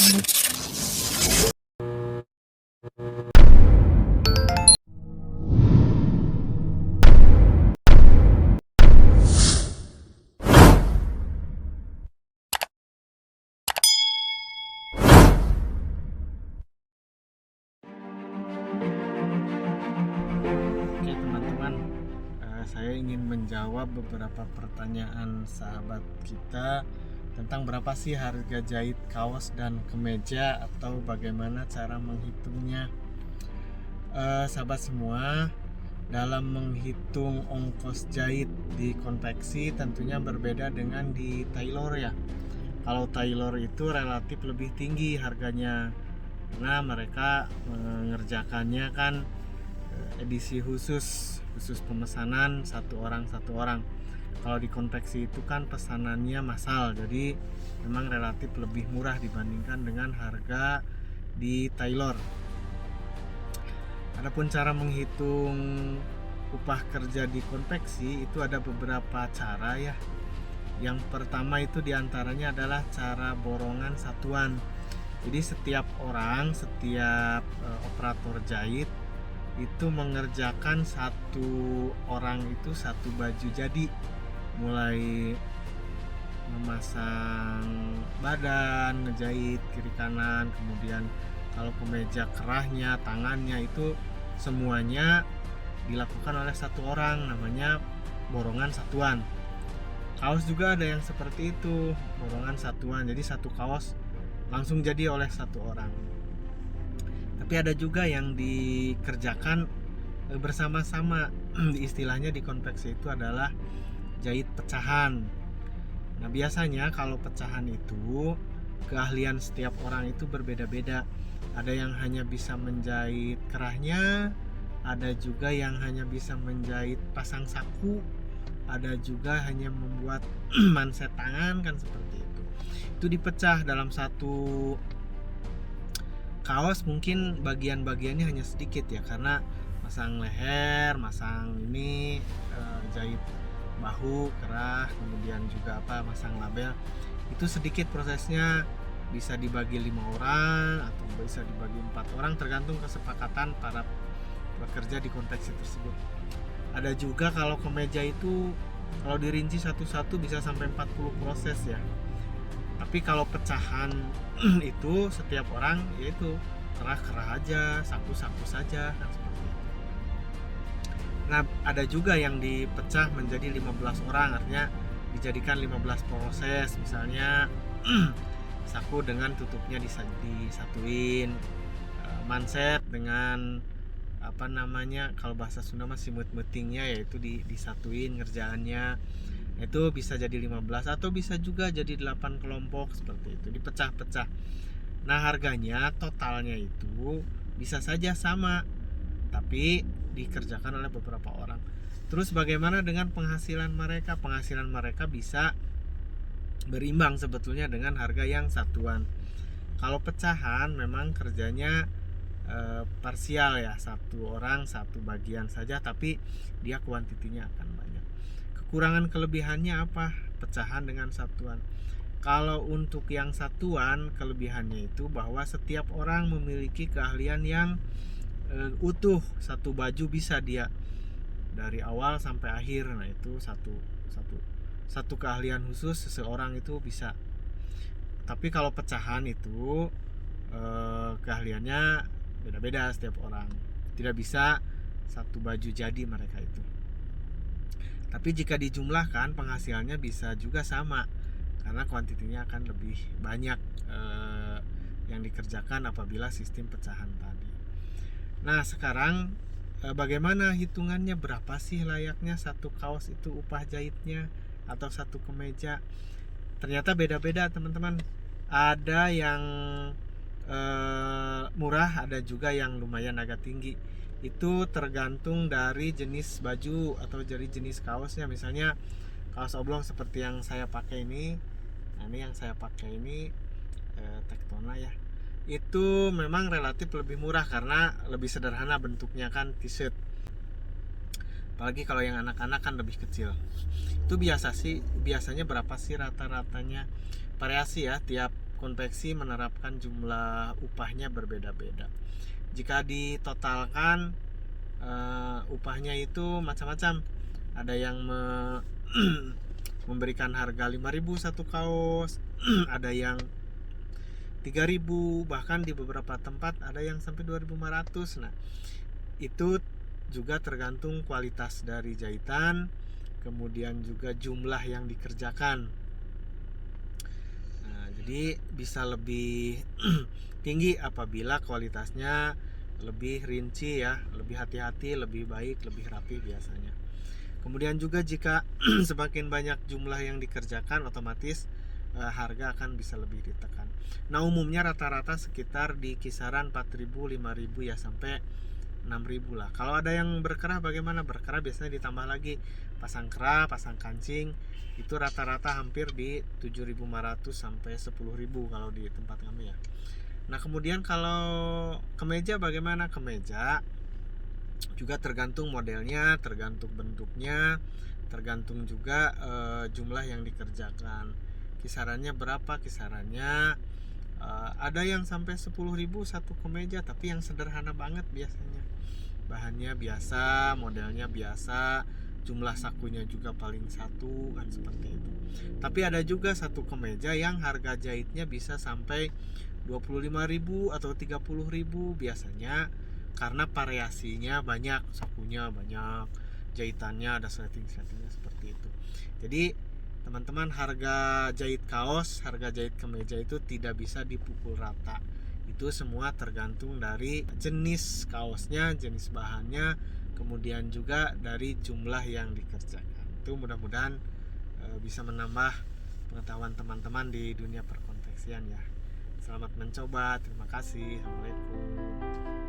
Oke teman-teman, saya ingin menjawab beberapa pertanyaan sahabat kita tentang berapa sih harga jahit kaos dan kemeja atau bagaimana cara menghitungnya. Sahabat semua, dalam menghitung ongkos jahit di konveksi tentunya berbeda dengan di tailor ya. Kalau tailor itu relatif lebih tinggi harganya karena mereka mengerjakannya kan edisi khusus pemesanan satu orang. Kalau di konveksi itu kan pesanannya massal, jadi memang relatif lebih murah dibandingkan dengan harga di tailor. Adapun cara menghitung upah kerja di konveksi itu ada beberapa cara ya. Yang pertama itu diantaranya adalah cara borongan satuan. Jadi setiap operator jahit itu mengerjakan satu orang itu satu baju jadi, mulai memasang badan, ngejahit kiri kanan, kemudian kalau kemeja kerahnya, tangannya itu semuanya dilakukan oleh satu orang, namanya borongan satuan. Kaos juga ada yang seperti itu, borongan satuan, jadi satu kaos langsung jadi oleh satu orang. Tapi ada juga yang dikerjakan bersama-sama. Istilahnya di konveksi itu adalah jahit pecahan. Nah biasanya kalau pecahan itu keahlian setiap orang itu berbeda-beda. Ada yang hanya bisa menjahit kerahnya, ada juga yang hanya bisa menjahit pasang saku, ada juga hanya membuat manset tangan, kan seperti itu. Itu dipecah dalam satu kaos, mungkin bagian-bagiannya hanya sedikit ya, karena masang leher, masang ini, jahit bahu, kerah, kemudian juga masang label, itu sedikit prosesnya. Bisa dibagi 5 orang atau bisa dibagi 4 orang, tergantung kesepakatan para pekerja di konveksi tersebut. Ada juga kalau kemeja itu kalau dirinci satu-satu bisa sampai 40 proses ya. Tapi kalau pecahan itu setiap orang yaitu kerah aja, saku saja, kan seperti itu. Nah, ada juga yang dipecah menjadi 15 orang, artinya dijadikan 15 proses. Misalnya saku dengan tutupnya disatuin, manset dengan kalau bahasa Sunda masih simut-mutingnya, yaitu disatuin ngerjaannya. Itu bisa jadi 15 atau bisa juga jadi 8 kelompok seperti itu, dipecah-pecah. Nah harganya totalnya itu bisa saja sama, tapi dikerjakan oleh beberapa orang. Terus bagaimana dengan penghasilan mereka? Penghasilan mereka bisa berimbang sebetulnya dengan harga yang satuan. Kalau pecahan memang kerjanya parsial ya, satu orang satu bagian saja, tapi dia kuantitinya akan banyak. Kekurangan kelebihannya apa pecahan dengan satuan? Kalau untuk yang satuan, kelebihannya itu bahwa setiap orang memiliki keahlian yang utuh. Satu baju bisa dia dari awal sampai akhir. Nah itu satu keahlian khusus seseorang itu bisa. Tapi kalau pecahan itu keahliannya beda-beda setiap orang, tidak bisa satu baju jadi mereka itu. Tapi jika dijumlahkan penghasilannya bisa juga sama, karena kuantitinya akan lebih banyak yang dikerjakan apabila sistem pecahan tadi. Nah sekarang bagaimana hitungannya, berapa sih layaknya satu kaos itu upah jahitnya atau satu kemeja? Ternyata beda-beda teman-teman. Ada yang murah, ada juga yang lumayan agak tinggi. Itu tergantung dari jenis baju atau dari jenis kaosnya. Misalnya kaos oblong seperti yang saya pakai ini, nah ini yang saya pakai ini Tektona ya, itu memang relatif lebih murah karena lebih sederhana bentuknya, kan t-shirt. Apalagi kalau yang anak-anak kan lebih kecil. Itu biasanya berapa sih rata-ratanya? Variasi ya, tiap konveksi menerapkan jumlah upahnya berbeda-beda. Jika ditotalkan upahnya itu macam-macam. Ada yang memberikan harga 5.000 satu kaos, ada yang 3.000, bahkan di beberapa tempat ada yang sampai 2.500. Nah, itu juga tergantung kualitas dari jahitan, kemudian juga jumlah yang dikerjakan. Nah, jadi bisa lebih tinggi apabila kualitasnya lebih rinci ya, lebih hati-hati, lebih baik, lebih rapi biasanya. Kemudian juga jika semakin banyak jumlah yang dikerjakan, otomatis harga akan bisa lebih ditekan. Nah, umumnya rata-rata sekitar di kisaran 4.000, 5.000 ya, sampai 6.000 lah. Kalau ada yang berkerah, bagaimana? Berkerah biasanya ditambah lagi pasang kerah, pasang kancing, itu rata-rata hampir di 7.500 sampai 10.000 kalau di tempat kami ya. Nah, kemudian kalau kemeja bagaimana? Kemeja juga tergantung modelnya, tergantung bentuknya, tergantung juga jumlah yang dikerjakan. Kisarannya berapa? Kisarannya ada yang sampai 10.000 satu kemeja, tapi yang sederhana banget biasanya. Bahannya biasa, modelnya biasa, jumlah sakunya juga paling satu, kan seperti itu. Tapi ada juga satu kemeja yang harga jahitnya bisa sampai 25.000 atau 30.000 biasanya, karena variasinya banyak, sakunya banyak, jahitannya ada setting-settingnya seperti itu. Jadi teman-teman, harga jahit kaos, harga jahit kemeja itu tidak bisa dipukul rata. Itu semua tergantung dari jenis kaosnya, jenis bahannya, kemudian juga dari jumlah yang dikerjakan. Itu mudah-mudahan bisa menambah pengetahuan teman-teman di dunia perkonveksian ya. Selamat mencoba, terima kasih. Assalamualaikum.